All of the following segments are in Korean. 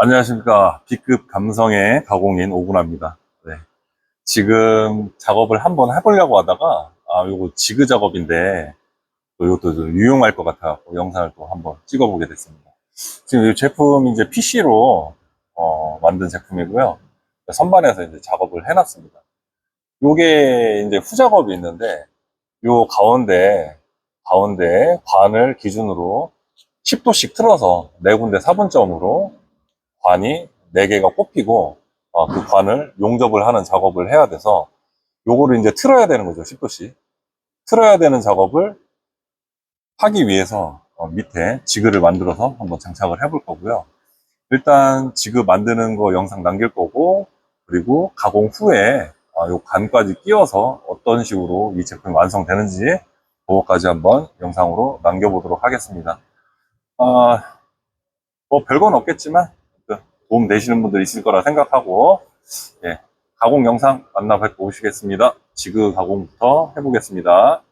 안녕하십니까. B급 감성의 가공인 오구나입니다. 네. 지금 작업을 한번 해보려고 하다가, 요거 지그 작업인데, 또 이것도 좀 유용할 것 같아서 영상을 또 한번 찍어보게 됐습니다. 지금 이 제품이 이제 PC로, 만든 제품이고요. 선반에서 이제 작업을 해놨습니다. 요게 이제 후작업이 있는데, 요 가운데 관을 기준으로 10도씩 틀어서 네 군데 사분점으로 관이 4개가 꼽히고 그 관을 용접을 하는 작업을 해야 돼서 요거를 이제 틀어야 되는 거죠. 10도씩 틀어야 되는 작업을 하기 위해서 밑에 지그를 만들어서 한번 장착을 해볼 거고요. 일단 지그 만드는 거 영상 남길 거고, 그리고 가공 후에 요 관까지 끼워서 어떤 식으로 이 제품이 완성되는지 그거까지 한번 영상으로 남겨보도록 하겠습니다. 뭐 별건 없겠지만 도움 되시는 분들 있을 거라 생각하고, 예, 가공 영상 만나 뵙고 오시겠습니다. 지그 가공부터 해보겠습니다.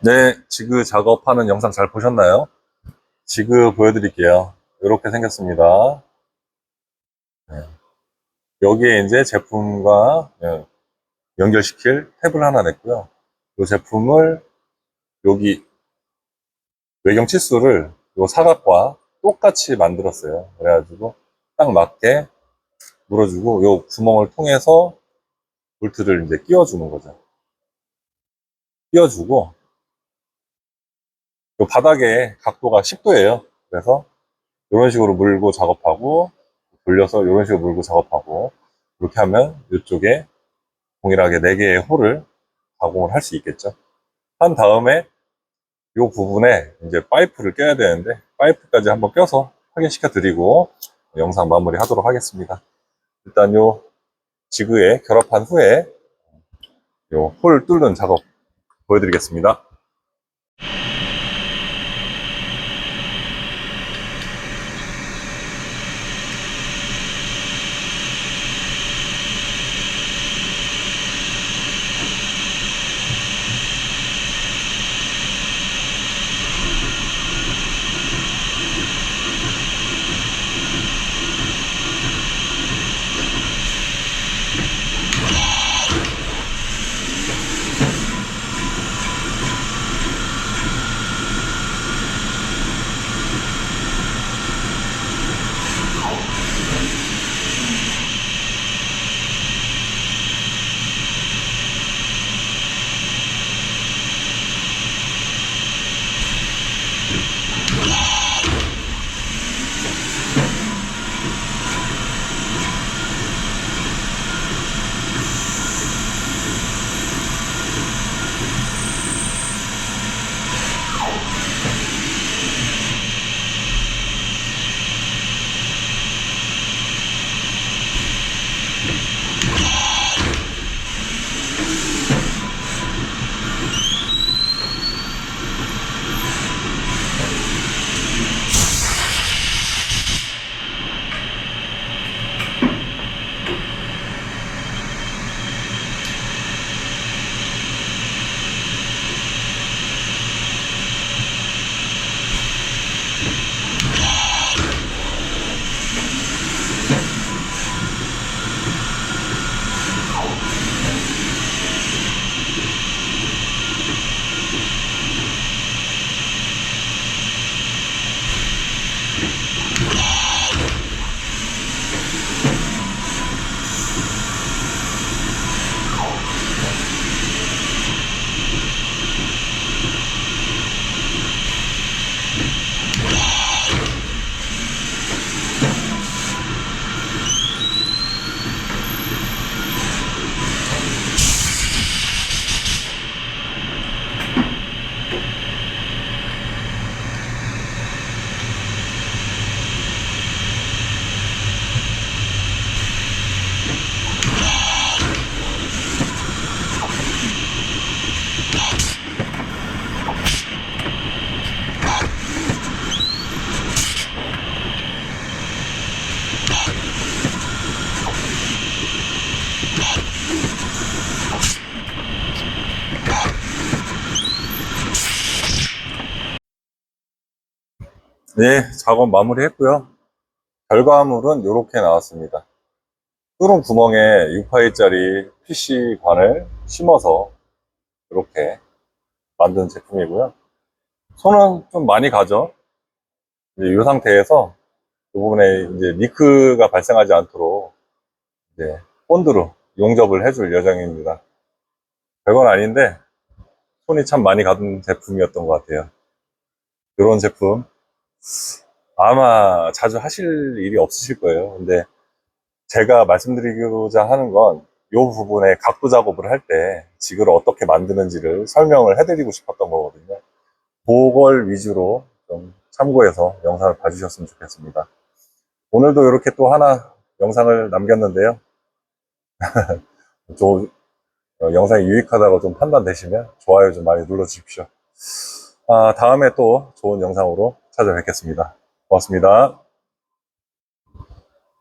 네, 지그 작업하는 영상 잘 보셨나요? 지그 보여드릴게요. 이렇게 생겼습니다. 네. 여기에 이제 제품과 연결시킬 탭을 하나 냈고요. 이 제품을 여기 외경 치수를 이 사각과 똑같이 만들었어요. 그래가지고 딱 맞게 물어주고 이 구멍을 통해서 볼트를 이제 끼워주는 거죠. 끼워주고 이 바닥에 각도가 10도예요. 그래서 이런 식으로 물고 작업하고 돌려서 이런 식으로 물고 작업하고 이렇게 하면 이쪽에 동일하게 4개의 홀을 가공을 할 수 있겠죠. 한 다음에 이 부분에 이제 파이프를 껴야 되는데 파이프까지 한번 껴서 확인시켜 드리고 영상 마무리 하도록 하겠습니다. 일단 요 지그에 결합한 후에 요 홀 뚫는 작업 보여드리겠습니다. 네, 작업 마무리 했고요. 결과물은 이렇게 나왔습니다. 뚫은 구멍에 6파이짜리 PC관을 심어서 이렇게 만든 제품이고요. 손은 좀 많이 가죠. 이제 이 상태에서 이 부분에 이제 리크가 발생하지 않도록 이제 본드로 용접을 해줄 예정입니다. 별건 아닌데 손이 참 많이 가는 제품이었던 것 같아요. 이런 제품 아마 자주 하실 일이 없으실 거예요. 근데 제가 말씀드리고자 하는 건 이 부분에 각도 작업을 할 때 지그를 어떻게 만드는지를 설명을 해드리고 싶었던 거거든요. 그걸 위주로 좀 참고해서 영상을 봐주셨으면 좋겠습니다. 오늘도 이렇게 또 하나 영상을 남겼는데요. 좀 영상이 유익하다고 좀 판단되시면 좋아요 좀 많이 눌러주십시오. 다음에 또 좋은 영상으로 찾아뵙겠습니다. 고맙습니다.